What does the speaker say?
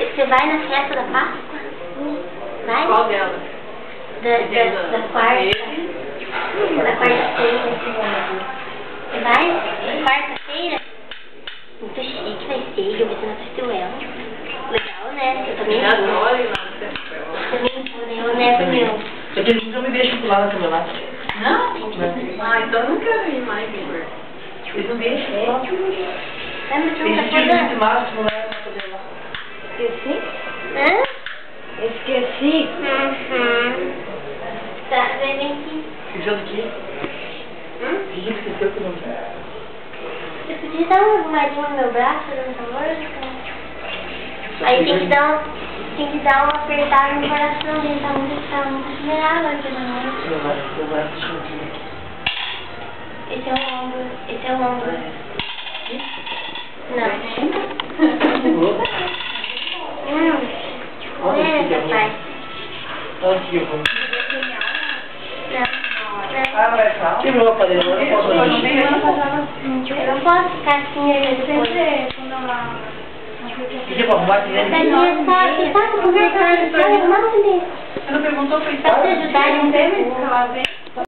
Você vai na festa da Páscoa? Vai? Qual dela? Da quarta. Da quarta-feira. Você vai? Na quarta-feira? Muito chique vai ser, eu vou ser na festival. Legal, né? Eu também vou. Adoro ir lá no festival. Eu também vou, né? Eu levo meu. Eu tenho nunca me deixo pular na cama lá. Não? Não. Ah, então eu não quero ir mais, Igor. Eles não deixam. Lembra que Esse eu dia nunca de máximo lá pra poder ir lá. Esqueci? Hã? Esqueci. Uhum. Tá, vem aqui. Esqueceu do quê? O que esqueceu que eu não vi? Você podia dar uma arrumadinha no meu braço, fazendo favor? Aí tem que dar uma apertada no coração, ele tá muito acelerado aqui na mão. Eu vou assistir um filme. Esse é o ombro, esse é o ombro. Não. Olha É, que deu. papai. Olha que eu vou. Não. Ah, vai cá. Que meu aparelho, eu não posso Não assistir. tem ano passado. Eu não posso ficar assim olhando depois. Quando ela... O que é pra arrumar aqui Você dentro? tá conversando, tá arrumando isso. Você não perguntou pra ele? Pra te ajudar, Não teve que ela veio?